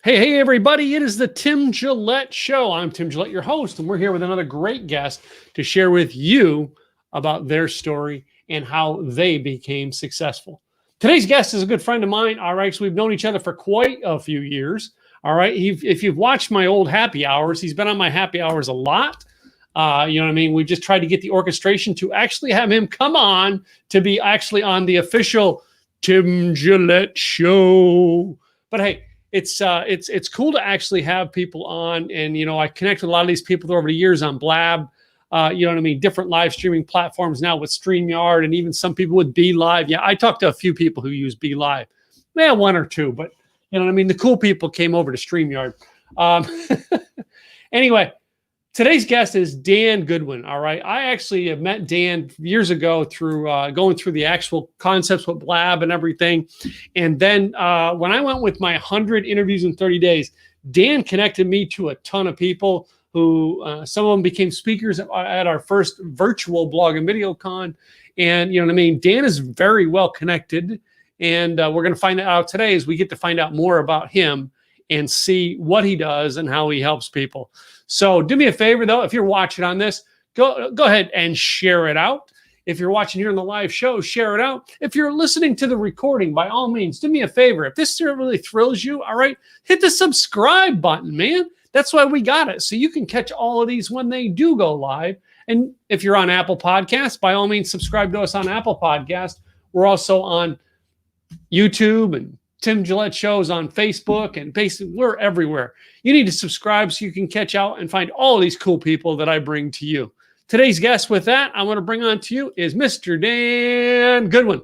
Hey, everybody. It is the Tim Gillette Show. I'm Tim Gillette, your host, and we're here with another great guest to share with you about their story and how they became successful. Today's guest is a good friend of mine. All right. So we've known each other for quite a few years. All right. If you've watched my old happy hours, he's been on my happy hours a lot. You know what I mean? We just tried to get the orchestration to actually have him come on to be actually on the official Tim Gillette Show. But hey, it's cool to actually have people on, and I connect with a lot of these people over the years on Blab. You know what I mean? Different live streaming platforms now with StreamYard, and even some people with Be Live. Yeah, I talked to a few people who use Be Live. Yeah, one or two, but you know what I mean? The cool people came over to StreamYard. Anyway, today's guest is Dan Goodwin. All right. I actually have met Dan years ago through going through the actual concepts with Blab and everything. And then when I went with my 100 interviews in 30 days, Dan connected me to a ton of people who some of them became speakers at our first virtual blog and video con. And you know what I mean? Dan is very well connected. And we're going to find out today as we get to find out more about him and see what he does and how he helps people. So do me a favor, though. If you're watching on this, go ahead and share it out. If you're watching here on the live show, share it out. If you're listening to the recording, by all means, do me a favor. If this really thrills you, all right, hit the subscribe button, man. That's why we got it. So you can catch all of these when they do go live. And if you're on Apple Podcasts, by all means, subscribe to us on Apple Podcasts. We're also on YouTube and Tim Gillette Shows on Facebook, and basically we're everywhere. You need to subscribe so you can catch out and find all of these cool people that I bring to you. Today's guest with that I want to bring on to you is Mr. Dan Goodwin.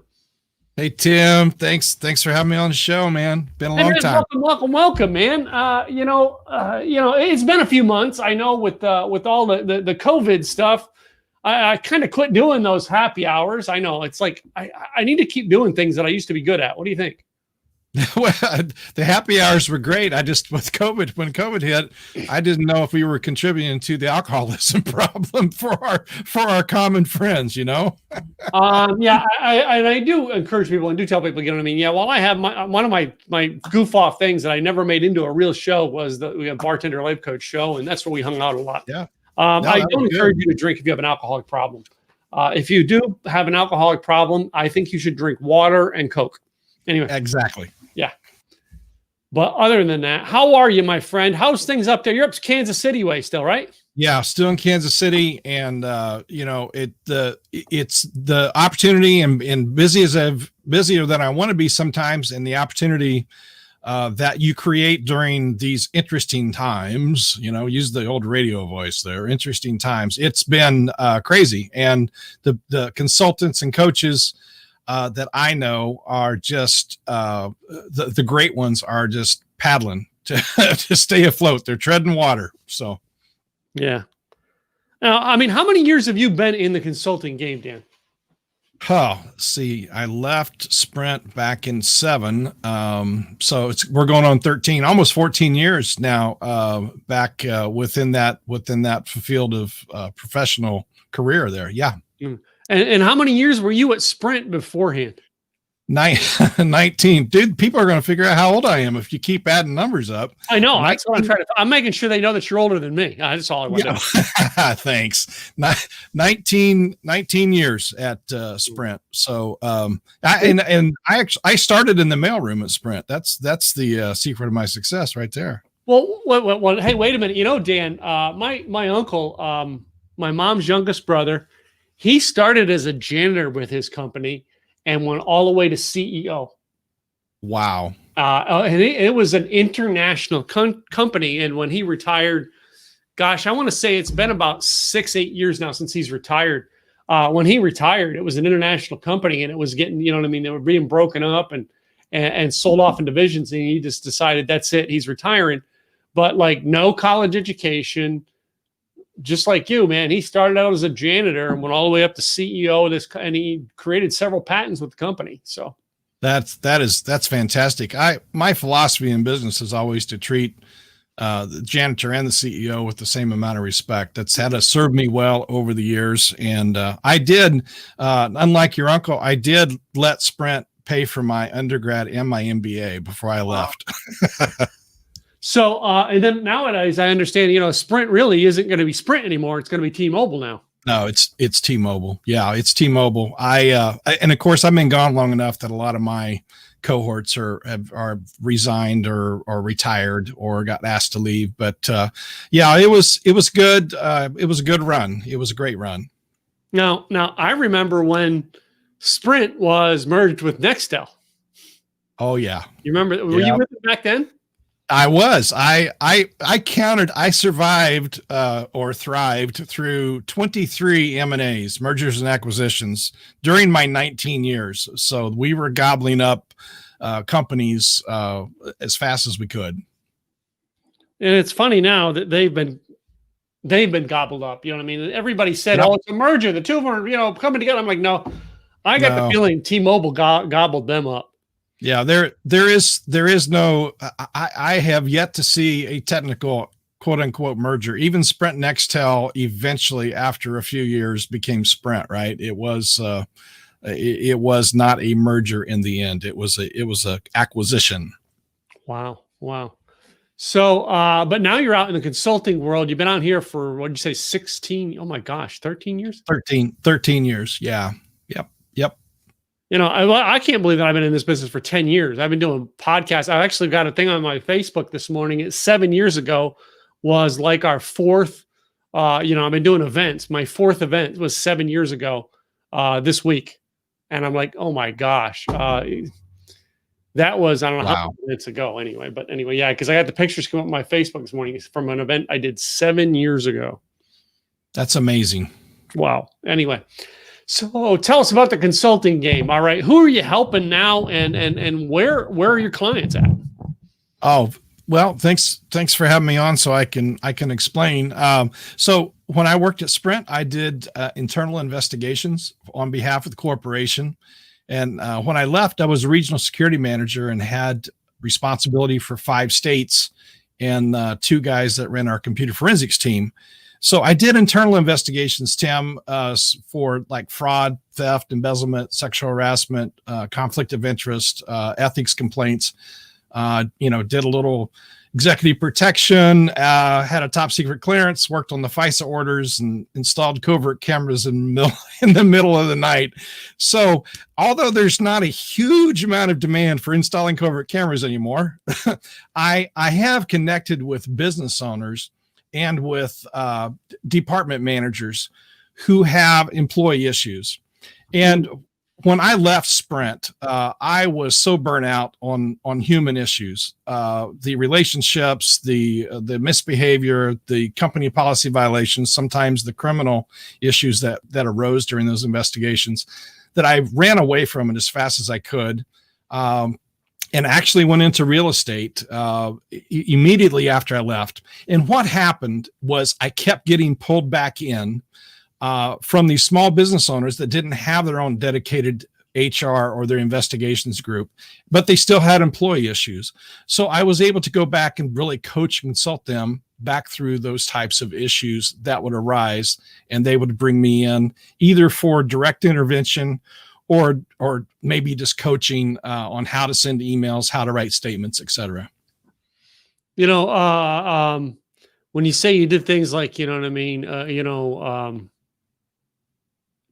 Hey, Tim. Thanks for having me on the show, man. Been a long time. Welcome, man. It's been a few months. I know with all the COVID stuff, I kind of quit doing those happy hours. I know it's like I need to keep doing things that I used to be good at. What do you think? Well, the happy hours were great. I just, when COVID hit, I didn't know if we were contributing to the alcoholism problem for our common friends, Yeah, I do encourage people and do tell people, you know what I mean? Yeah, while I have one of my goof off things that I never made into a real show was we have Bartender Life Coach show, and that's where we hung out a lot. Yeah. I don't encourage you to drink if you have an alcoholic problem. If you do have an alcoholic problem, I think you should drink water and Coke. Anyway. Exactly. Yeah. But other than that, how are you, my friend? How's things up there? You're up to Kansas City way still, right? Yeah, still in Kansas City, and it's the opportunity and busier than I want to be sometimes, and the opportunity that you create during these interesting times. Use the old radio voice there. Interesting times. It's been crazy, and the consultants and coaches that I know are just the great ones are just paddling to stay afloat. They're treading water. So, yeah. Now, I mean, how many years have you been in the consulting game, Dan? Oh, see, I left Sprint back in 2007. So we're going on 13, almost 14 years now. Back within that field of professional career there. Yeah. Mm. And how many years were you at Sprint beforehand? 19. Dude, people are going to figure out how old I am if you keep adding numbers up. I know. That's what I'm trying to. I'm making sure they know that you're older than me. That's all I want to know. Thanks. 19 years at Sprint. So, I started in the mailroom at Sprint. That's the secret of my success right there. Well, hey, wait a minute. Dan, my uncle, my mom's youngest brother, he started as a janitor with his company and went all the way to CEO. Wow. And it was an international company. And when he retired, gosh, I want to say it's been about 6-8 years now since he's retired. When he retired, it was an international company, and it was getting, you know what I mean? They were being broken up and sold off in divisions. And he just decided that's it. He's retiring. But like no college education, just like you, man, he started out as a janitor and went all the way up to CEO of this, and he created several patents with the company. So that's fantastic. My philosophy in business is always to treat the janitor and the CEO with the same amount of respect. That's had to serve me well over the years. And I did, unlike your uncle, I did let Sprint pay for my undergrad and my MBA before I left. So, and then nowadays, I understand, Sprint really isn't going to be Sprint anymore. It's going to be T-Mobile now. No, it's T-Mobile. Yeah, it's T-Mobile. And of course, I've been gone long enough that a lot of my cohorts are resigned or retired or got asked to leave. But yeah, it was good. It was a good run. It was a great run. Now I remember when Sprint was merged with Nextel. Oh yeah, you remember? Were you with it back then? I was. I counted. I survived or thrived through 23 M&As, mergers and acquisitions, during my 19 years. So we were gobbling up companies as fast as we could. And it's funny now that they've been gobbled up. You know what I mean? Everybody said, "Oh, it's a merger. The two of them are, coming together." I'm like, no. I got the feeling T-Mobile gobbled them up. Yeah, there is no. I have yet to see a technical quote unquote merger. Even Sprint Nextel eventually, after a few years, became Sprint. Right? It was not a merger in the end. It was a acquisition. Wow. So, but now you're out in the consulting world. You've been out here for, what did you say, 16? Oh my gosh, 13 years? 13 years. Yeah. Yep. I can't believe that I've been in this business for 10 years. I've been doing podcasts. I actually got a thing on my Facebook this morning. It's 7 years ago was like our fourth, I've been doing events. My fourth event was 7 years ago this week. And I'm like, oh my gosh. That was, I don't know how many minutes ago anyway. But anyway, yeah, because I got the pictures come up on my Facebook this morning from an event I did 7 years ago. That's amazing. Wow. Anyway. So tell us about the consulting game. All right. Who are you helping now and where are your clients at? Oh, well, thanks for having me on so I can explain. So when I worked at Sprint, I did internal investigations on behalf of the corporation. And when I left, I was a regional security manager and had responsibility for 5 states and 2 guys that ran our computer forensics team. So I did internal investigations, Tim, for like fraud, theft, embezzlement, sexual harassment, conflict of interest, ethics complaints. Did a little executive protection, had a top secret clearance, worked on the FISA orders, and installed covert cameras in the middle of the night. So although there's not a huge amount of demand for installing covert cameras anymore, I have connected with business owners and with department managers who have employee issues. And when I left Sprint, I was so burnt out on human issues, the relationships, the misbehavior, the company policy violations, sometimes the criminal issues that arose during those investigations, that I ran away from it as fast as I could. And actually went into real estate immediately after I left. And what happened was I kept getting pulled back in from these small business owners that didn't have their own dedicated HR or their investigations group, but they still had employee issues. So I was able to go back and really coach and consult them back through those types of issues that would arise. And they would bring me in either for direct intervention or maybe just coaching on how to send emails, how to write statements, etc. When you say you did things like,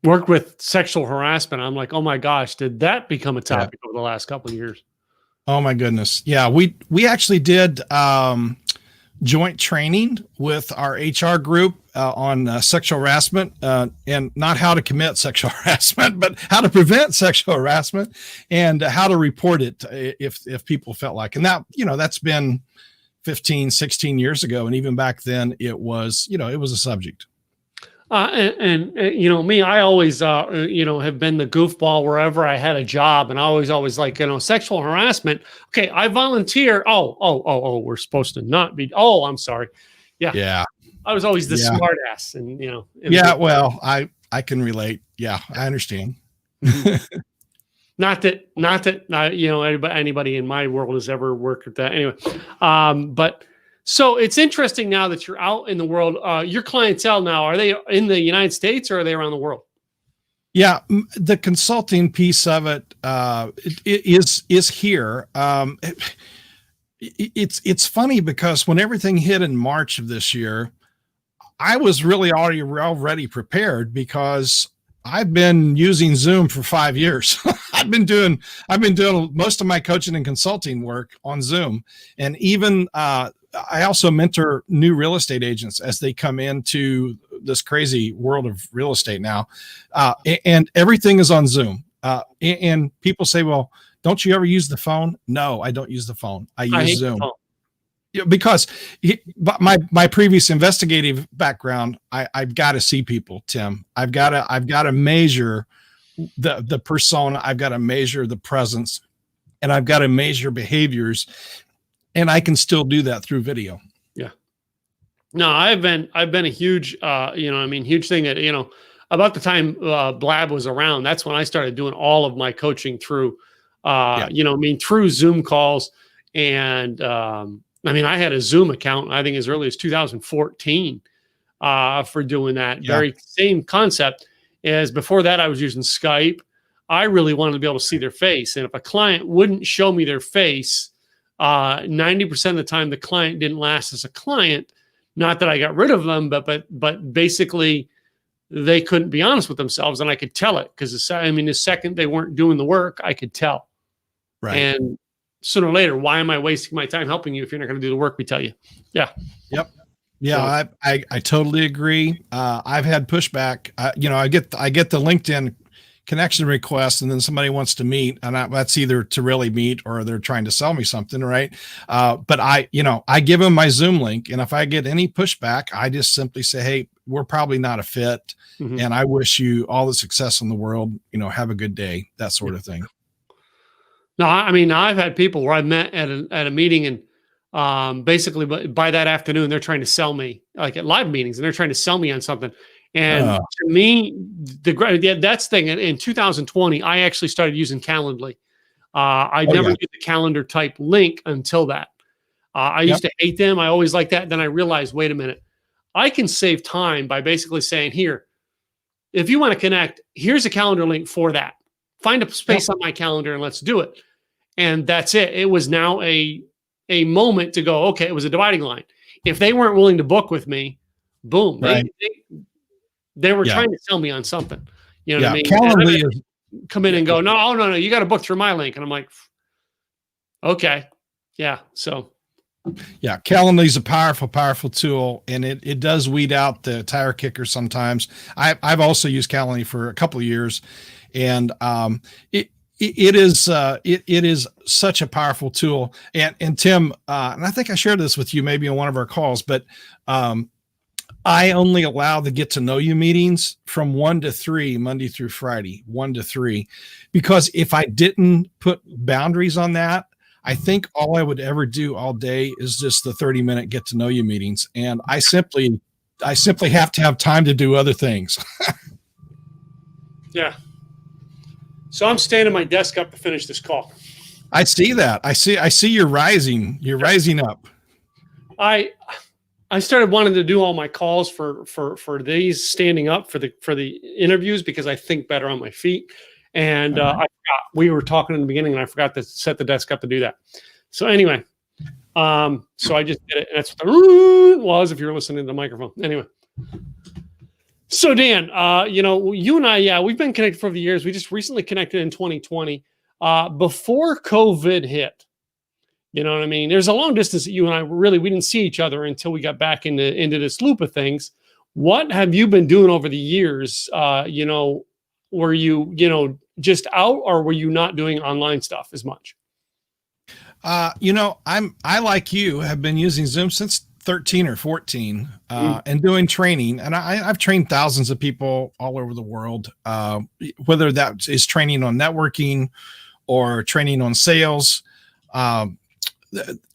worked with sexual harassment, I'm like, oh my gosh, did that become a topic over the last couple of years? Oh my goodness. Yeah, we actually did joint training with our HR group on sexual harassment and not how to commit sexual harassment, but how to prevent sexual harassment and how to report it if people felt like. And that, that's been 15, 16 years ago. And even back then it was a subject. Me, I always, have been the goofball wherever I had a job, and I always like, sexual harassment. Okay, I volunteer. Oh, we're supposed to not be. Oh, I'm sorry. Yeah. I was always the smart ass, and well, I can relate. Yeah, I understand. Not that anybody in my world has ever worked with that anyway. But. So it's interesting now that you're out in the world. Your clientele now, are they in the United States or are they around the world? Yeah, the consulting piece of it is here. it's funny because when everything hit in March of this year, I was really already prepared because I've been using Zoom for 5 years. I've been doing most of my coaching and consulting work on Zoom. And even I also mentor new real estate agents as they come into this crazy world of real estate now. And everything is on Zoom. And people say, well, don't you ever use the phone? No, I don't use the phone. I use Zoom. Because my previous investigative background, I've got to see people, Tim. I've got to measure the persona. I've got to measure the presence, and I've got to measure behaviors, and I can still do that through video. Yeah. No, I've been a huge, huge thing that, about the time Blab was around, that's when I started doing all of my coaching through, through Zoom calls. And, I had a Zoom account, I think as early as 2014 for doing that. Yeah. Very same concept as before that I was using Skype. I really wanted to be able to see their face. And if a client wouldn't show me their face, 90% of the time the client didn't last as a client. Not that I got rid of them, but basically they couldn't be honest with themselves, and I could tell it because the second they weren't doing the work, I could tell. Right. And sooner or later, why am I wasting my time helping you if you're not going to do the work we tell you? Yeah. Yep. Yeah, so, I totally agree. I've had pushback. I get the LinkedIn connection request, and then somebody wants to meet, and that's either to really meet or they're trying to sell me something, right? But I give them my Zoom link, and if I get any pushback, I just simply say, hey, we're probably not a fit, and I wish you all the success in the world. Have a good day, that sort of thing. No, I've had people where I met at a meeting, and basically by that afternoon, they're trying to sell me, like at live meetings, and they're trying to sell me on something. And to me, that's the thing. In 2020, I actually started using Calendly. I never used the calendar type link until that. I used to hate them. I always liked that. Then I realized, wait a minute, I can save time by basically saying, here, if you want to connect, here's a calendar link for that. Find a space on my calendar and let's do it. And that's it. It was now a moment to go, okay, it was a dividing line. If they weren't willing to book with me, boom, they were trying to sell me on something. You know what I mean? Calendly come in and go, no, you got to book through my link. And I'm like, okay. Yeah. So. Yeah. Calendly is a powerful, powerful tool, and it does weed out the tire kicker sometimes. I've also used Calendly for a couple of years, and it is such a powerful tool. And Tim, and I think I shared this with you maybe on one of our calls, but I only allow the get to know you meetings from 1 to 3, Monday through Friday, 1 to 3, because if I didn't put boundaries on that, I think all I would ever do all day is just the 30-minute get to know you meetings. And I simply have to have time to do other things. Yeah. So I'm standing my desk up to finish this call. I see that. I see you're rising. You're rising up. I started wanting to do all my calls for these standing up for the interviews because I think better on my feet. And I forgot. We were talking in the beginning, and I forgot to set the desk up to do that. So anyway, so I just did it. And that's what the was if you're listening to the microphone. Anyway. So Dan, you and I, we've been connected for the years. We just recently connected in 2020 before COVID hit. You know what I mean? There's a long distance that you and I we didn't see each other until we got back into this loop of things. What have you been doing over the years? Were you, just out, or were you not doing online stuff as much? I like you have been using Zoom since 13 or 14 and doing training. And I've trained thousands of people all over the world, whether that is training on networking or training on sales.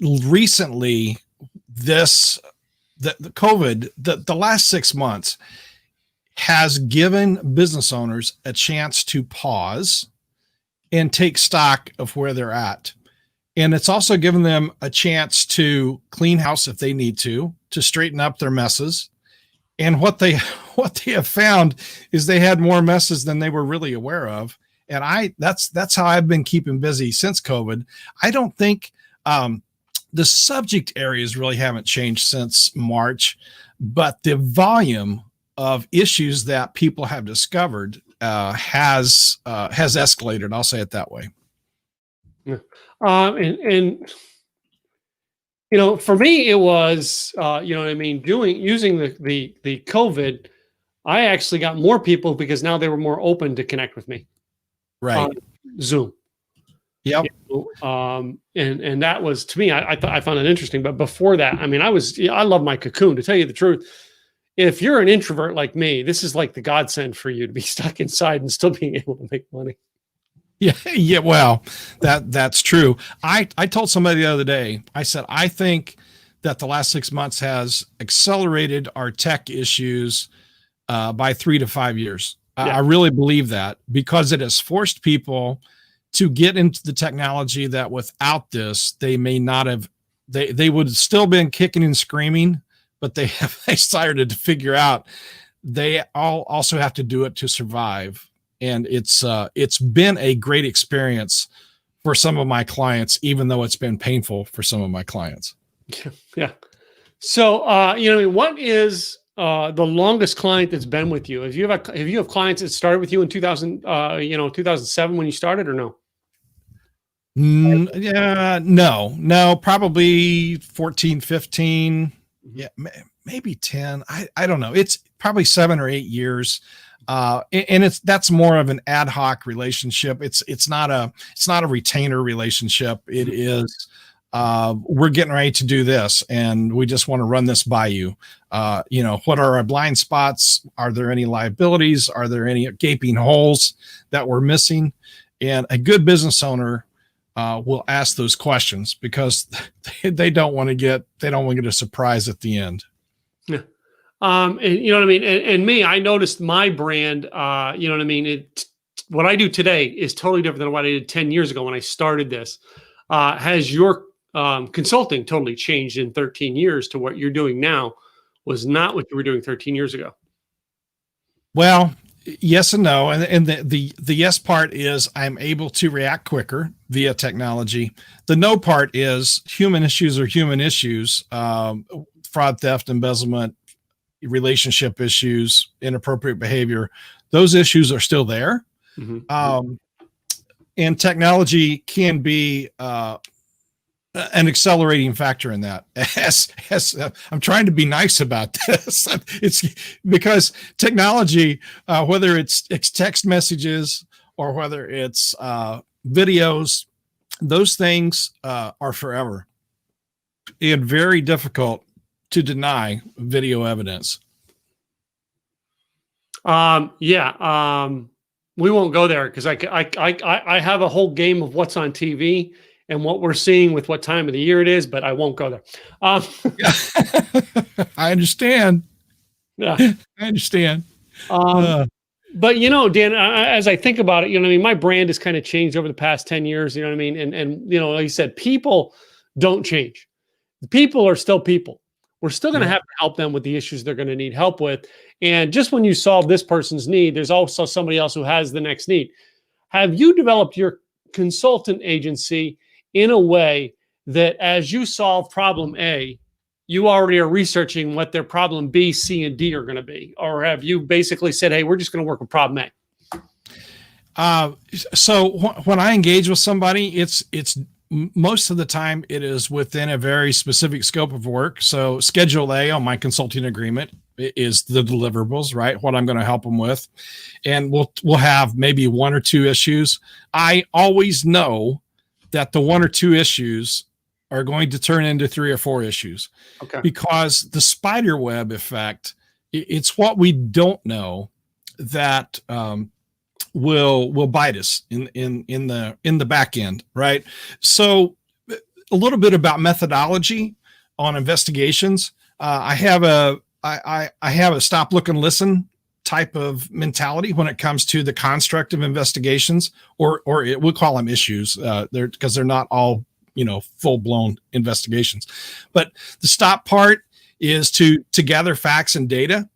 Recently, the COVID, the last 6 months has given business owners a chance to pause and take stock of where they're at. And it's also given them a chance to clean house if they need to straighten up their messes. And what they have found is they had more messes than they were really aware of. And that's how I've been keeping busy since COVID. I don't think the subject areas really haven't changed since March, but the volume of issues that people have discovered has escalated. I'll say it that way. Yeah. And for me, it was, using the COVID, I actually got more people because now they were more open to connect with me Right. on Zoom. Yep. And that was, to me, I found it interesting. But before that, I mean, I love my cocoon, to tell you the truth. If you're an introvert like me, this is like the godsend for you to be stuck inside and still being able to make money. Yeah. Yeah. Well, that's true. I told somebody the other day, I said, I think that the last 6 months has accelerated our tech issues by 3 to 5 years. Yeah. I really believe that, because it has forced people to get into the technology that without this, they may not have, they would have still been kicking and screaming, but they started to figure out they all also have to do it to survive. And it's been a great experience for some of my clients, even though it's been painful for some of my clients. Yeah. So, what is the longest client that's been with you? Have you have clients that started with you in 2007 when you started, or no? Yeah, no, probably 14, 15. Yeah, maybe 10. I don't know. It's probably 7 or 8 years. And that's more of an ad hoc relationship. It's not a retainer relationship. It is, we're getting ready to do this and we just want to run this by you. What are our blind spots? Are there any liabilities? Are there any gaping holes that we're missing? And a good business owner will ask those questions, because they don't want to get a surprise at the end. Yeah. And you know what I mean? And me, I noticed my brand, what I do today is totally different than what I did 10 years ago when I started this. Has your consulting totally changed in 13 years to what you're doing now was not what you were doing 13 years ago? Well, yes and no. And the yes part is I'm able to react quicker via technology. The no part is human issues are human issues. Fraud, theft, embezzlement, relationship issues, inappropriate behavior. Those issues are still there. Mm-hmm. And technology can be an accelerating factor in that. As I'm trying to be nice about this, it's because technology, whether it's text messages or whether it's videos, those things are forever and very difficult to deny video evidence. We won't go there, because I have a whole game of what's on TV and what we're seeing with what time of the year it is, but I won't go there. I understand. Yeah, I understand. But Dan, as I think about it, my brand has kind of changed over the past 10 years. You know what I mean? And like you said, people don't change. The people are still people. We're still going to have to help them with the issues they're going to need help with. And just when you solve this person's need, there's also somebody else who has the next need. Have you developed your consultant agency in a way that as you solve problem A, you already are researching what their problem B, C, and D are going to be? Or have you basically said, hey, we're just going to work with problem A? So when I engage with somebody, it's most of the time it is within a very specific scope of work. So Schedule A on my consulting agreement is the deliverables, right? What I'm going to help them with. And we'll have maybe 1 or 2 issues. I always know that the 1 or 2 issues are going to turn into 3 or 4 issues. Okay. Because the spider web effect, it's what we don't know that will bite us in the back end, right? So a little bit about methodology on investigations. I have a stop, look, and listen type of mentality when it comes to the construct of investigations, or we'll call them issues, because they're not all full-blown investigations. But the stop part is to gather facts and data.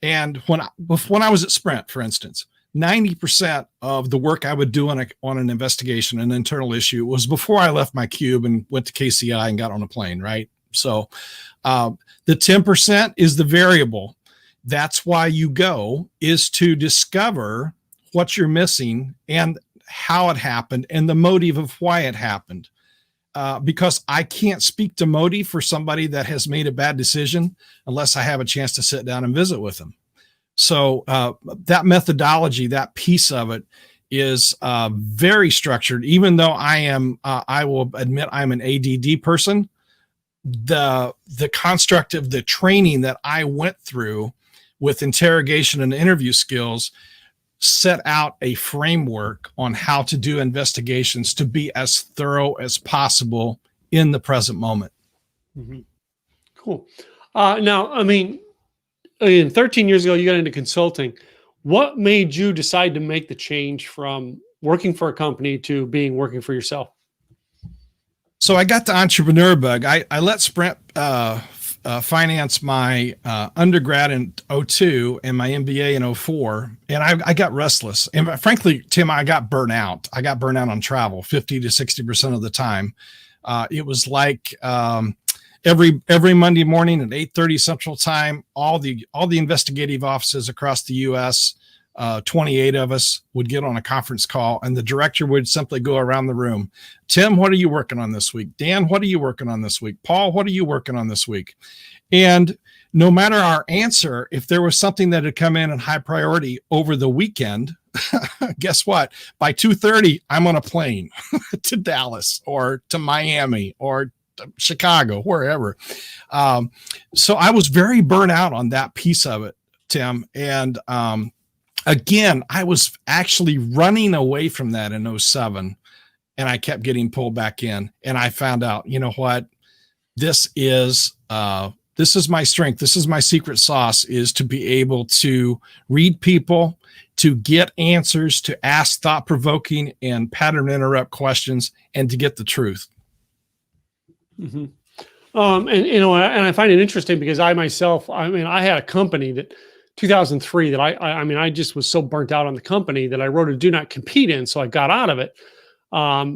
And when I was at Sprint, for instance, 90% of the work I would do on an investigation, an internal issue, was before I left my cube and went to KCI and got on a plane, right? So the 10% is the variable. That's why you go, is to discover what you're missing and how it happened and the motive of why it happened. Because I can't speak to motive for somebody that has made a bad decision unless I have a chance to sit down and visit with them. So that methodology, that piece of it is very structured. Even though I will admit I'm an ADD person, the construct of the training that I went through with interrogation and interview skills set out a framework on how to do investigations to be as thorough as possible in the present moment. Mm-hmm. Cool. Now, I mean, 13 years ago, you got into consulting. What made you decide to make the change from working for a company to working for yourself? So I got the entrepreneur bug. I let Sprint finance my undergrad in 2002 and my MBA in 2004. And I got restless. And frankly, Tim, I got burnt out. I got burnt out on travel 50 to 60% of the time. It was like every Monday morning at 8:30 Central Time, all the investigative offices across the U.S., 28 of us would get on a conference call, and the director would simply go around the room. Tim, what are you working on this week? Dan, what are you working on this week? Paul, what are you working on this week? And no matter our answer, if there was something that had come in high priority over the weekend, guess what? By 2:30, I'm on a plane to Dallas or to Miami or Chicago, wherever. So I was very burnt out on that piece of it, Tim. And again, I was actually running away from that in 2007, and I kept getting pulled back in. And I found out, you know what? This is my strength. This is my secret sauce, is to be able to read people, to get answers, to ask thought-provoking and pattern interrupt questions, and to get the truth. Mm-hmm. And I find it interesting because I myself, I had a company that 2003 that I just was so burnt out on the company that I wrote a do not compete in. So I got out of it.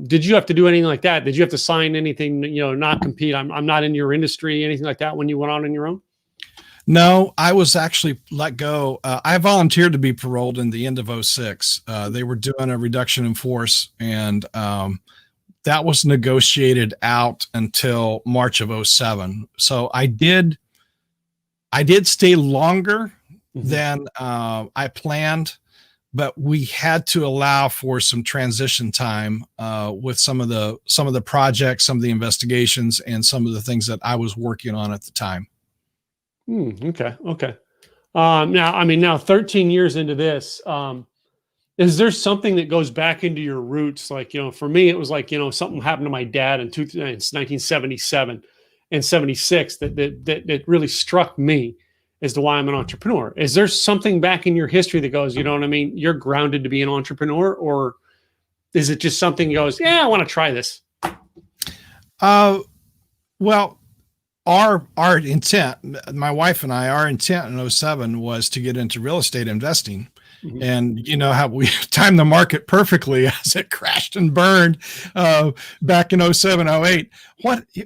Did you have to do anything like that? Did you have to sign anything, not compete? I'm not in your industry, anything like that when you went out on your own? No, I was actually let go. I volunteered to be paroled in the end of 2006. They were doing a reduction in force, and that was negotiated out until March of 2007. So I did stay longer than I planned, but we had to allow for some transition time with some of the projects, some of the investigations, and some of the things that I was working on at the time. Okay. Now 13 years into this, is there something that goes back into your roots? Like, for me, it was like, something happened to my dad in 1977 and 76 that really struck me as to why I'm an entrepreneur. Is there something back in your history that goes, you're grounded to be an entrepreneur, or is it just something that goes, yeah, I want to try this? Well, our intent, my wife and I, our intent in 2007 was to get into real estate investing. Mm-hmm. And you know how we timed the market perfectly as it crashed and burned back in 2007, 2008.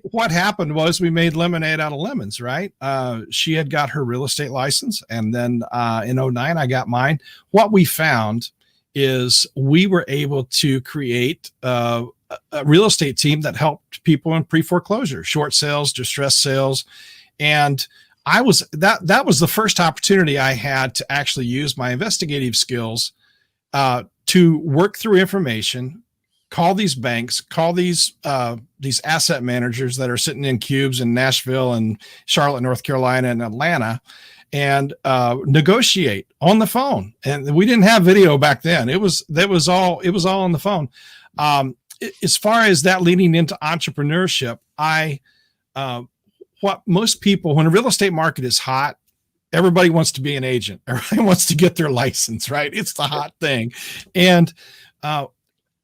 What happened was we made lemonade out of lemons, right? She had got her real estate license, and then in 2009 I got mine. What we found is we were able to create a real estate team that helped people in pre-foreclosure, short sales, distressed sales, and that was the first opportunity I had to actually use my investigative skills to work through information, call these banks, call these asset managers that are sitting in cubes in Nashville and Charlotte, North Carolina, and Atlanta, and negotiate on the phone. And we didn't have video back then. It was all on the phone. As far as that leading into entrepreneurship, what most people, when a real estate market is hot, everybody wants to be an agent. Everybody wants to get their license, right? It's the hot thing. And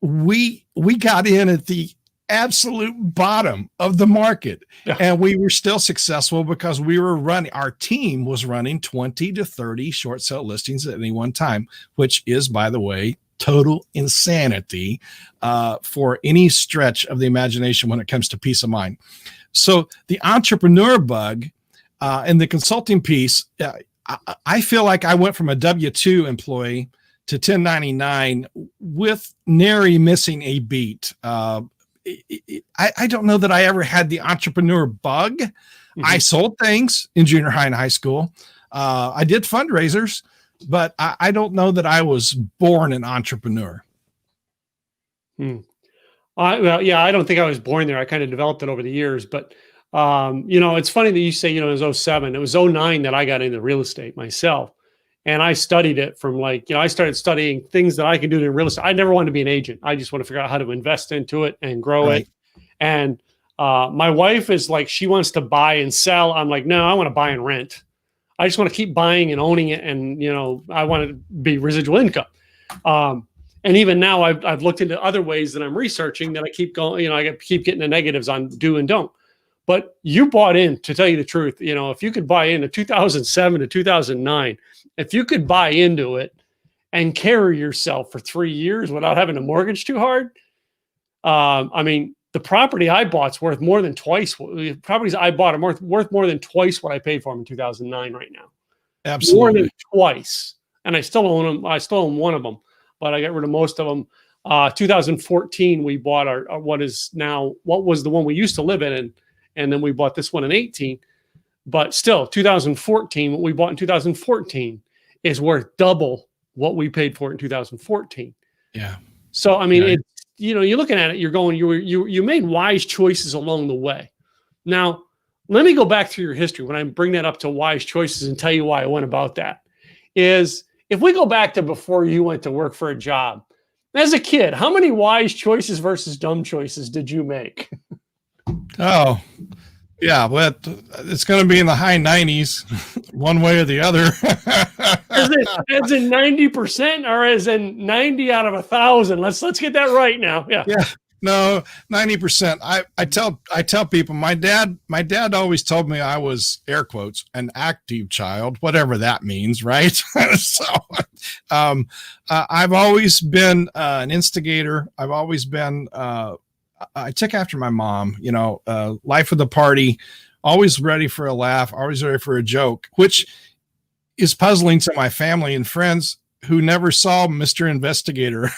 we got in at the absolute bottom of the market. Yeah. And we were still successful because our team was running 20 to 30 short sale listings at any one time, which is, by the way, total insanity for any stretch of the imagination when it comes to peace of mind. So the entrepreneur bug and the consulting piece, I feel like I went from a W-2 employee to 1099 with nary missing a beat. I don't know that I ever had the entrepreneur bug. Mm-hmm. I sold things in junior high and high school. I did fundraisers, but I don't know that I was born an entrepreneur. Well, yeah, I don't think I was born there. I kind of developed it over the years, but it's funny that you say, it was 07. It was 09 that I got into real estate myself. And I studied it from I started studying things that I can do in real estate. I never wanted to be an agent. I just want to figure out how to invest into it and grow it. And my wife is like, she wants to buy and sell. I'm like, no, I want to buy and rent. I just want to keep buying and owning it. And, I want it to be residual income. And even now I've looked into other ways that I'm researching that I keep going, I keep getting the negatives on do and don't. But you bought in, to tell you the truth, if you could buy into 2007 to 2009, if you could buy into it and carry yourself for 3 years without having to mortgage too hard, the property I bought's worth more than twice. The properties I bought are worth more than twice what I paid for them in 2009 right now. Absolutely. More than twice. And I still own them. I still own one of them, but I got rid of most of them. 2014, we bought what was the one we used to live in, and then we bought this one in 18. But still, 2014, what we bought in 2014 is worth double what we paid for it in 2014. Yeah. So, you're looking at it, you're going, you made wise choices along the way. Now, let me go back through your history when I bring that up to wise choices and tell you why I went about that. Is if we go back to before you went to work for a job, as a kid, how many wise choices versus dumb choices did you make? Oh, yeah, but it's going to be in the high 90s, one way or the other. As in 90% or as in 90 out of 1,000? Let's get that right now. Yeah. No, 90%. I tell people my dad always told me I was, air quotes, an active child, whatever that means, right? So I've always been an instigator. I've always been I took after my mom, life of the party, always ready for a laugh, always ready for a joke, which is puzzling to my family and friends who never saw Mr. Investigator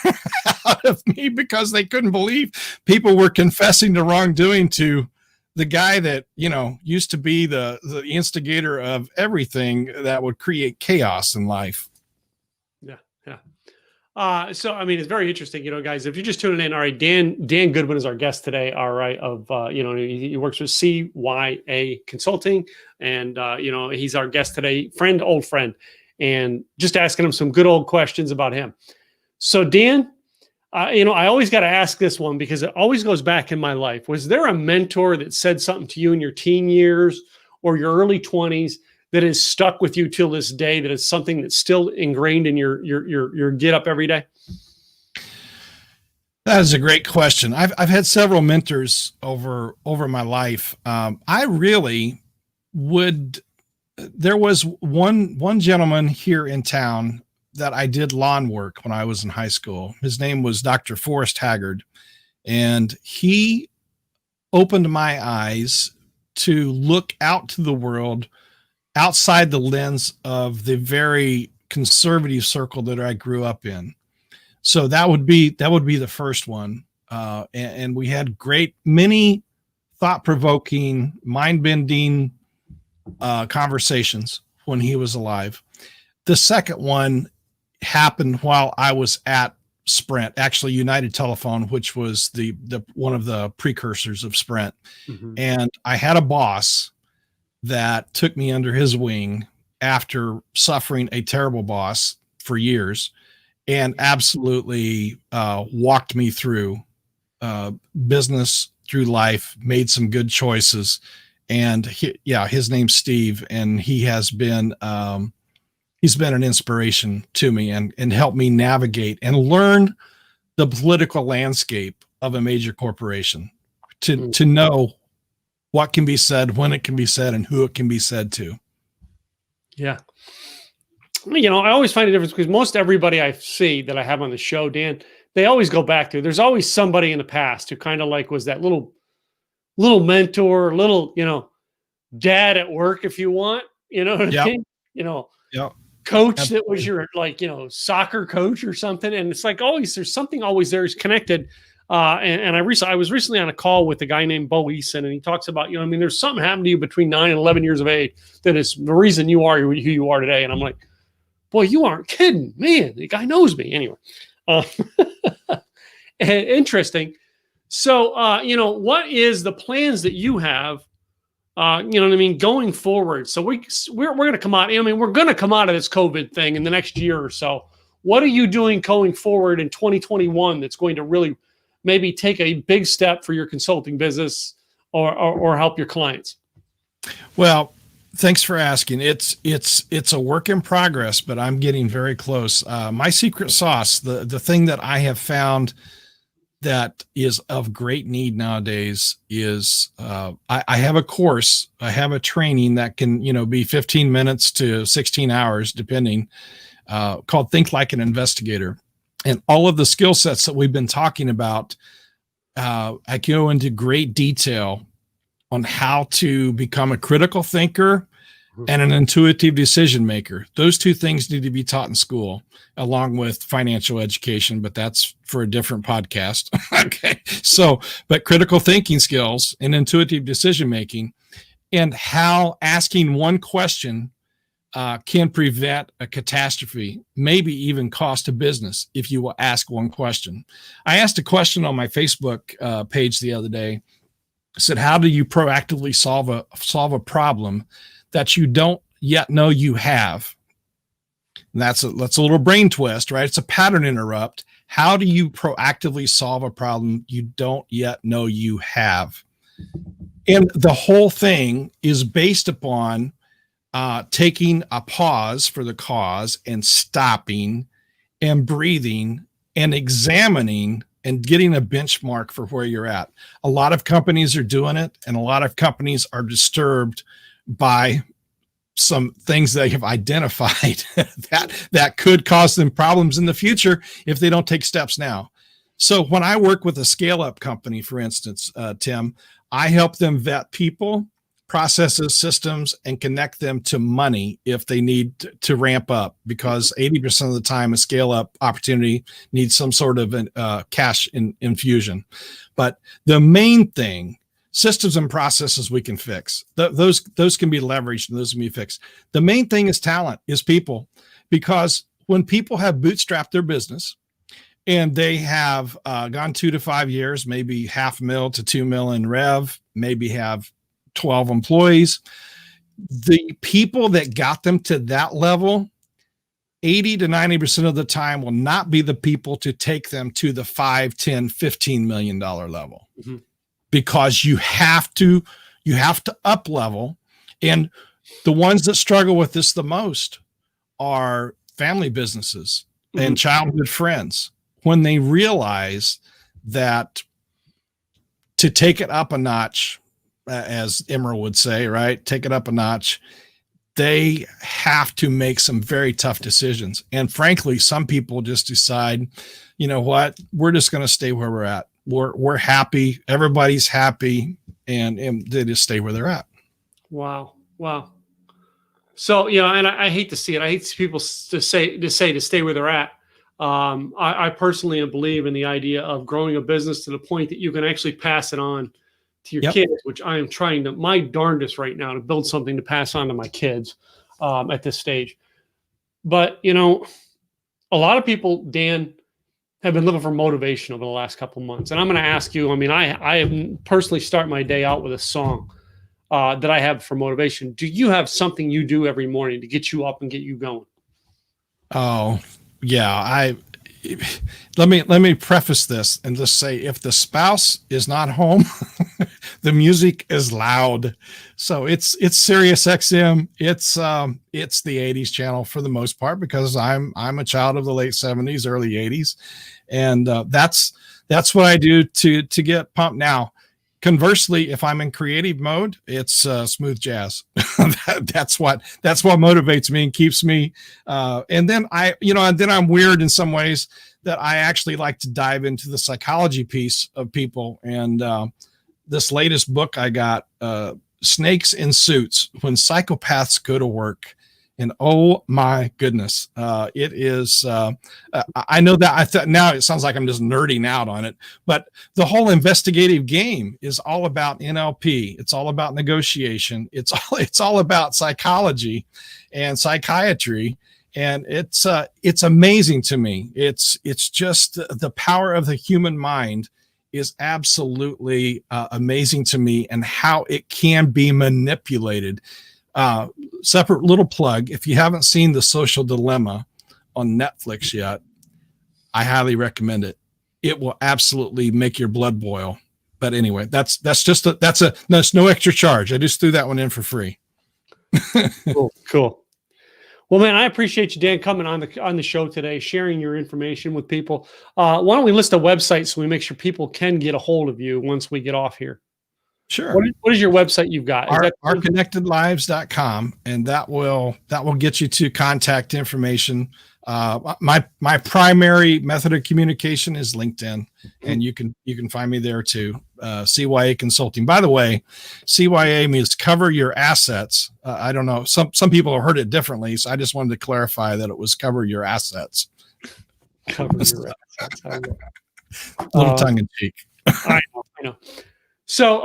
out of me because they couldn't believe people were confessing to wrongdoing to the guy that, used to be the instigator of everything that would create chaos in life. So, it's very interesting, guys, if you're just tuning in, all right, Dan Goodwin is our guest today. All right. He works with CYA Consulting and, he's our guest today, old friend, and just asking him some good old questions about him. So Dan, I always got to ask this one because it always goes back in my life. Was there a mentor that said something to you in your teen years or your early 20s that has stuck with you till this day, that is something that's still ingrained in your get up every day? That is a great question. I've had several mentors over my life. There was one gentleman here in town that I did lawn work when I was in high school. His name was Dr. Forrest Haggard, and he opened my eyes to look out to the world outside the lens of the very conservative circle that I grew up in. So that would be the first one. And we had many thought-provoking, mind-bending conversations when he was alive. The second one happened while I was at Sprint, actually United Telephone, which was the one of the precursors of Sprint. Mm-hmm. And I had a boss that took me under his wing after suffering a terrible boss for years and absolutely walked me through business, through life, made some good choices. And his name's Steve, and he's been an inspiration to me and helped me navigate and learn the political landscape of a major corporation. to know what can be said, when it can be said, and who it can be said to. Yeah. I always find a difference because most everybody I see that I have on the show, Dan, they always go back to, there's always somebody in the past who kind of like was that little mentor, dad at work, if you want, you know what I mean? Coach Absolutely. that was your soccer coach or something. And it's like always, there's something always there is connected. And I was recently on a call with a guy named Bo Eason, and he talks about, there's something happened to you between 9 and 11 years of age that is the reason you are who you are today. And I'm like, boy, you aren't kidding, man. The guy knows me anyway. Interesting. So, what is the plans that you have? Going forward. So we're going to come out. We're going to come out of this COVID thing in the next year or so. What are you doing going forward in 2021 that's going to really maybe take a big step for your consulting business or help your clients? Well, thanks for asking. It's a work in progress, but I'm getting very close. My secret sauce, the thing that I have found that is of great need nowadays is I have a course, I have a training that can, be 15 minutes to 16 hours, depending, called Think Like an Investigator. And all of the skill sets that we've been talking about, I go into great detail on how to become a critical thinker and an intuitive decision maker. Those two things need to be taught in school, along with financial education, but that's for a different podcast. Okay. So, but critical thinking skills and intuitive decision making, and how asking one question can prevent a catastrophe, maybe even cost a business if you will ask one question. I asked a question on my Facebook page the other day. I said, how do you proactively solve a problem that you don't yet know you have? And that's a little brain twist, right? It's a pattern interrupt. How do you proactively solve a problem you don't yet know you have? And the whole thing is based upon taking a pause for the cause and stopping and breathing and examining and getting a benchmark for where you're at. A lot of companies are doing it, and a lot of companies are disturbed by some things they have identified that could cause them problems in the future if they don't take steps now. So when I work with a scale-up company, for instance, Tim, I help them vet people, processes, systems, and connect them to money if they need to ramp up, because 80% of the time a scale-up opportunity needs some sort of cash infusion. But the main thing, systems and processes we can fix. Those can be leveraged and those can be fixed. The main thing is talent, is people, because when people have bootstrapped their business and they have gone 2 to 5 years, maybe $500,000 to $2 million in rev, maybe have 12 employees, the people that got them to that level, 80 to 90% of the time will not be the people to take them to the $5, $10, $15 million level. Mm-hmm. Because you have to up level. And the ones that struggle with this the most are family businesses and childhood friends, when they realize that to take it up a notch, as Emerald would say, right? Take it up a notch. They have to make some very tough decisions. And frankly, some people just decide, you know what, we're just going to stay where we're at. We're happy. Everybody's happy. And they just stay where they're at. Wow. So, and I hate to see it. I hate people to stay where they're at. I personally believe in the idea of growing a business to the point that you can actually pass it on to your kids, which I am trying my darndest right now to build something to pass on to my kids at this stage. But, a lot of people, Dan, have been looking for motivation over the last couple of months. And I'm going to ask you, I personally start my day out with a song that I have for motivation. Do you have something you do every morning to get you up and get you going? Oh, yeah. Let me preface this and just say, if the spouse is not home, the music is loud. So it's Sirius XM. It's the 80s channel for the most part, because I'm a child of the late 70s, early 80s. And that's what I do to get pumped. Now, conversely, if I'm in creative mode, it's smooth jazz. That's what motivates me and keeps me. And then I'm weird in some ways that I actually like to dive into the psychology piece of people. And this latest book I got, Snakes in Suits: When Psychopaths Go to Work. And oh my goodness, it is. I know that I thought now it sounds like I'm just nerding out on it, but the whole investigative game is all about NLP. It's all about negotiation. It's all about psychology and psychiatry, and it's amazing to me. It's just the power of the human mind is absolutely amazing to me, and how it can be manipulated. Separate little plug. If you haven't seen The Social Dilemma on Netflix yet, I highly recommend it. It will absolutely make your blood boil. But anyway, that's no extra charge. I just threw that one in for free. Cool. Well, man, I appreciate you, Dan, coming on the show today, sharing your information with people. Why don't we list a website so we make sure people can get a hold of you once we get off here? Sure. What is your website you've got? Ourconnectedlives.com, and that will get you to contact information. My primary method of communication is LinkedIn, and you can find me there too. CYA Consulting. By the way, CYA means cover your assets. I don't know. Some people have heard it differently, so I just wanted to clarify that it was cover your assets. Cover your assets. A little tongue in cheek. I know. So,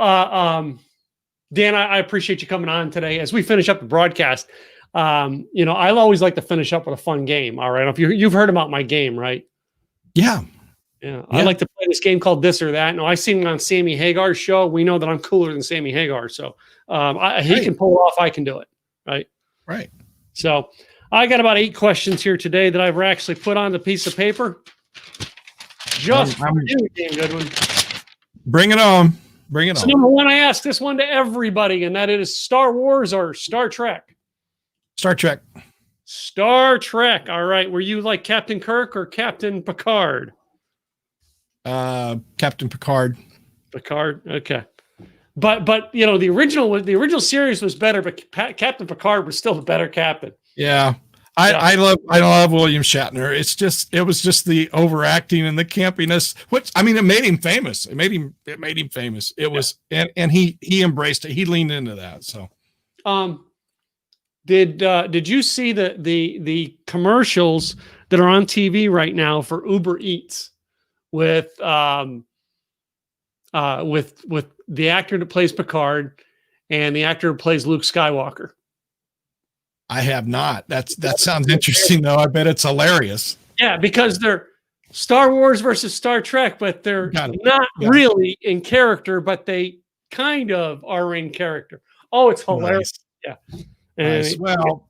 Dan, I appreciate you coming on today. As we finish up the broadcast, I always like to finish up with a fun game. All right. If you've heard about my game, right? Yeah. I like to play this game called This or That. No, I seen it on Sammy Hagar's show. We know that I'm cooler than Sammy Hagar. So he can pull it off. I can do it. Right. Right. So I got about 8 questions here today that I've actually put on the piece of paper. Just for you, Dan Goodwin. Bring it on. So number one, I ask this one to everybody, and that is Star Wars or Star Trek? Star Trek. Star Trek. All right. Were you like Captain Kirk or Captain Picard? Captain Picard. Picard. Okay. But the original series was better, but Captain Picard was still the better captain. Yeah. I love William Shatner. It was just the overacting and the campiness, which, I mean, it made him famous. It made him famous. It was, and he embraced it. He leaned into that. So, did you see the commercials that are on TV right now for Uber Eats with the actor that plays Picard and the actor who plays Luke Skywalker? I have not. That sounds interesting, though. I bet it's hilarious. Yeah, because they're Star Wars versus Star Trek, but they're not really in character, but they kind of are in character. Oh, it's hilarious. Nice. Yeah. Nice. Well,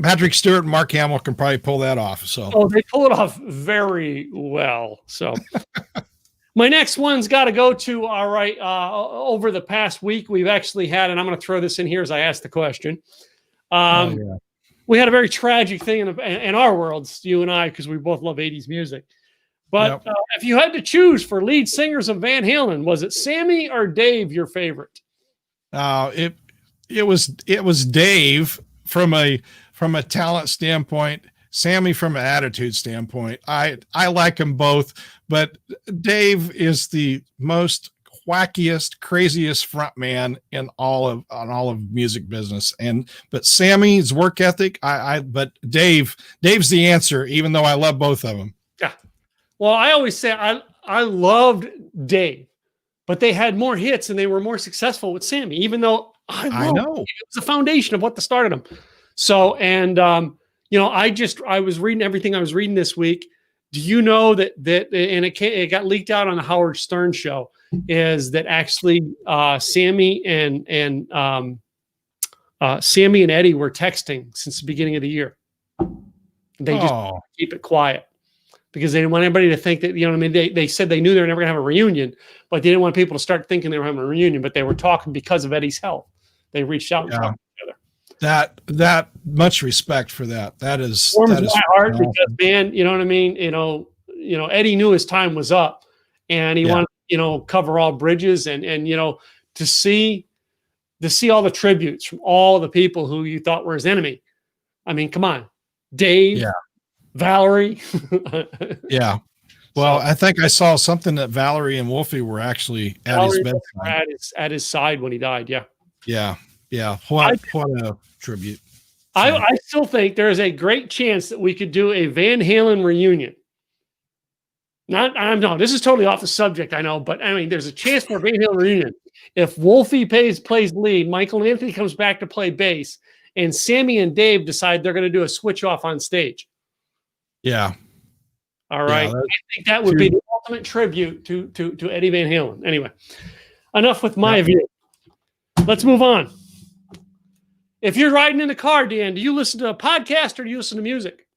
Patrick Stewart and Mark Hamill can probably pull that off. So they pull it off very well. So my next one's got to go to, all right, over the past week, we've actually had, and I'm going to throw this in here as I ask the question. We had a very tragic thing in our worlds, you and I, because we both love 80s music. But if you had to choose for lead singers of Van Halen, was it Sammy or Dave your favorite? It was Dave from a talent standpoint, Sammy from an attitude standpoint. I like them both, but Dave is the most wackiest, craziest front man in all of music business. But Sammy's work ethic, but Dave's the answer, even though I love both of them. Yeah. Well, I always say I loved Dave, but they had more hits and they were more successful with Sammy, even though I know it was the foundation of what started them. So, and I was reading everything I was reading this week. Do you know that and it got leaked out on the Howard Stern show, is that actually Sammy and Eddie were texting since the beginning of the year. They just keep it quiet because they didn't want anybody to think that, they said they knew they were never going to have a reunion, but they didn't want people to start thinking they were having a reunion, but they were talking because of Eddie's health. They reached out and talked to each other. That much respect for that. That is warms my heart because, man, you know what I mean? Eddie knew his time was up and he wanted to cover all bridges and to see all the tributes from all the people who you thought were his enemy. I mean, come on, Dave, Valerie. Yeah. Well, I think I saw something that Valerie and Wolfie were actually at his bedside. At his side when he died. Yeah. Yeah. Yeah. What a tribute. So. I still think there is a great chance that we could do a Van Halen reunion. No, this is totally off the subject, I know, but I mean, there's a chance for a Van Halen reunion. If Wolfie plays lead, Michael Anthony comes back to play bass, and Sammy and Dave decide they're going to do a switch off on stage. Yeah. All right. Yeah, I think that would be the ultimate tribute to Eddie Van Halen. Anyway, enough with my view. Let's move on. If you're riding in the car, Dan, do you listen to a podcast or do you listen to music?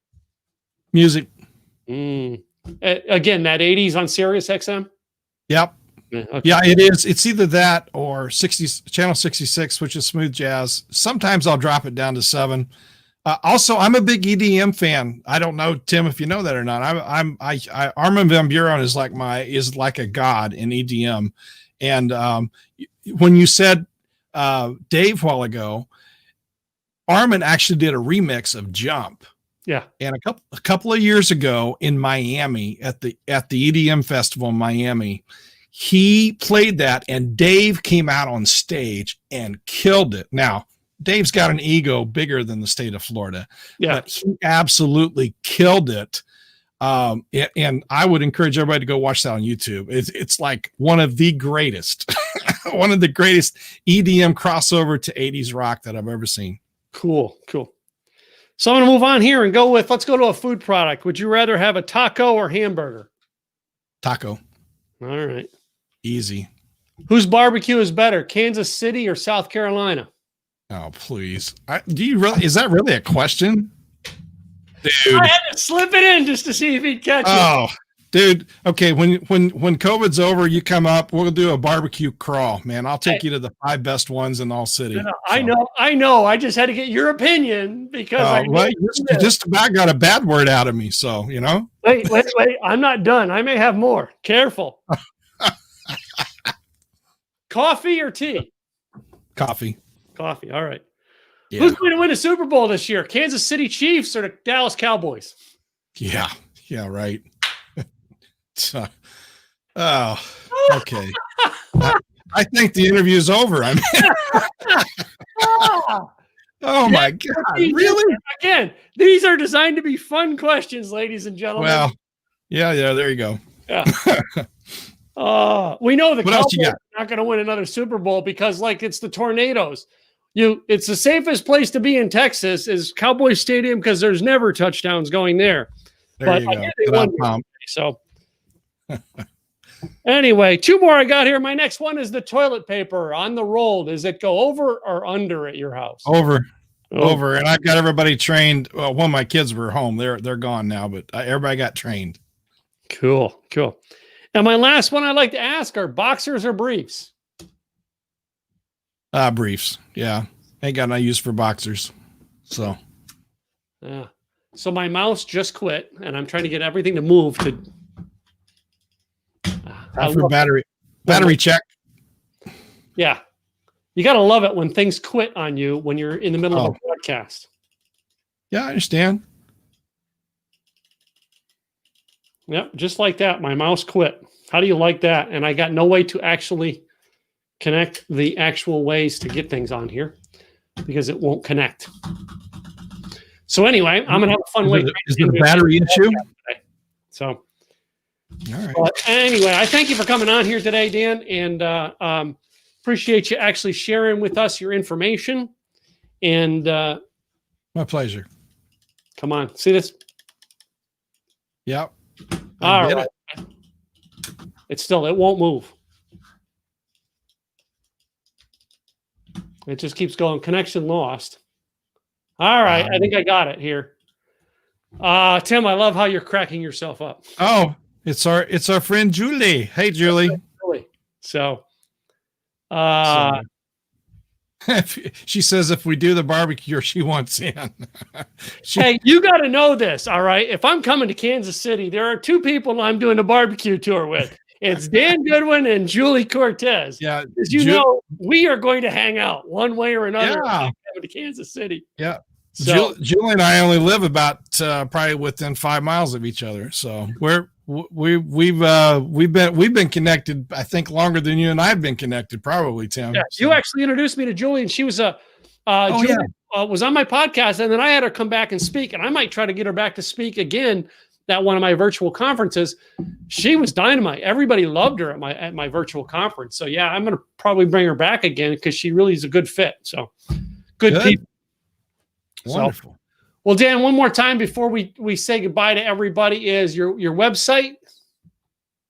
Music. Again, that 80s on Sirius XM? Yep. Okay. Yeah, it is. It's either that or channel 66, which is smooth jazz. Sometimes I'll drop it down to 7. Also, I'm a big EDM fan. I don't know, Tim, if you know that or not. Armin van Buuren is like a god in EDM. And when you said Dave a while ago, Armin actually did a remix of Jump. Yeah. And a couple of years ago in Miami at the EDM festival in Miami, he played that and Dave came out on stage and killed it. Now, Dave's got an ego bigger than the state of Florida, but he absolutely killed it. And I would encourage everybody to go watch that on YouTube. It's like one of the greatest, one of the greatest EDM crossover to 80s rock that I've ever seen. Cool. So I'm going to move on here and let's go to a food product. Would you rather have a taco or hamburger? Taco. All right. Easy. Whose barbecue is better, Kansas City or South Carolina? Oh, please. Is that really a question? Dude. I had to slip it in just to see if he'd catch it. Oh, dude. Okay. When COVID's over, you come up, we'll do a barbecue crawl, man. I'll take you to the 5 best ones in all city. No, I know. I just had to get your opinion because you just about got a bad word out of me. So, Wait. I'm not done. I may have more. Careful. Coffee or tea? Coffee. All right. Yeah. Who's going to win a Super Bowl this year? Kansas City Chiefs or the Dallas Cowboys? Yeah. Yeah. Right. Okay. I think the interview's over. I mean, oh my God. Really? Again, these are designed to be fun questions, ladies and gentlemen. Well, yeah. There you go. Yeah. We know the Cowboys are not going to win another Super Bowl because, it's the tornadoes. It's the safest place to be in Texas is Cowboy Stadium because there's never touchdowns going there. There you go. So anyway, 2 more I got here. My next one is the toilet paper on the roll. Does it go over or under at your house? Over. And I've got everybody trained. Well, one of my kids were home. They're gone now, but everybody got trained. Cool. And my last one I'd like to ask are boxers or briefs? Briefs. Yeah. Ain't got no use for boxers. So. Yeah. So my mouse just quit and I'm trying to get everything to move to. For battery check. Yeah. You got to love it when things quit on you when you're in the middle of a broadcast. Yeah, I understand. Yep. Just like that. My mouse quit. How do you like that? And I got no way to actually connect the actual ways to get things on here because it won't connect. So anyway, I'm going to have a fun way. Is it a battery issue? So, all right. But anyway, I thank you for coming on here today, Dan, and appreciate you actually sharing with us your information. And my pleasure. Come on, see this? Yep. All right. It won't move. It just keeps going. Connection lost. All right. I think I got it here. Tim, I love how you're cracking yourself up. Oh, it's our friend Julie. Hey, Julie. So, she says if we do the barbecue, she wants in. Hey, you got to know this, all right? If I'm coming to Kansas City, there are 2 people I'm doing a barbecue tour with. It's Dan Goodwin and Julie Cortez. Yeah. As you know, we are going to hang out one way or another. Yeah. Coming to Kansas City. Yeah. So Julie and I only live about probably within 5 miles of each other. So we've been connected, I think, longer than you and I have been connected, probably, Tim. Yeah, so. You actually introduced me to Julie, and she was Julie, was on my podcast, and then I had her come back and speak, and I might try to get her back to speak again at one of my virtual conferences. She was dynamite. Everybody loved her at my virtual conference. So yeah, I'm going to probably bring her back again because she really is a good fit. So good people. Wonderful. So, well, Dan, one more time before we say goodbye to everybody is your website.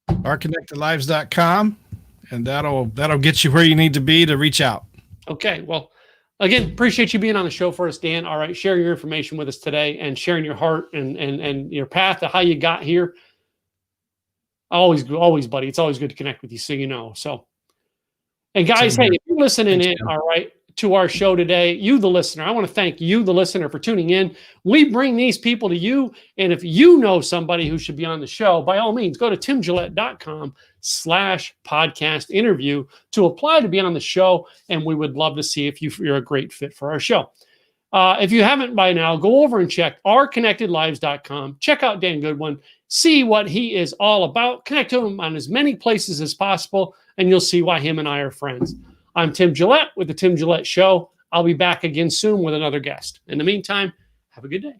ourconnectedlives.com, and that'll get you where you need to be to reach out. Okay. Well, again, appreciate you being on the show for us, Dan. All right, sharing your information with us today and sharing your heart and your path to how you got here. Always, buddy. It's always good to connect with you, so you know. So, and guys, hey, if you're listening in, all right, to our show today, you, the listener, I want to thank you, the listener, for tuning in. We bring these people to you, and if you know somebody who should be on the show, by all means, go to timgillette.com/podcast interview to apply to be on the show, and we would love to see if you're a great fit for our show. If you haven't by now, go over and check ourconnectedlives.com. Check out Dan Goodwin. See what he is all about. Connect to him on as many places as possible, and you'll see why him and I are friends. I'm Tim Gillette with the Tim Gillette Show. I'll be back again soon with another guest. In the meantime, have a good day.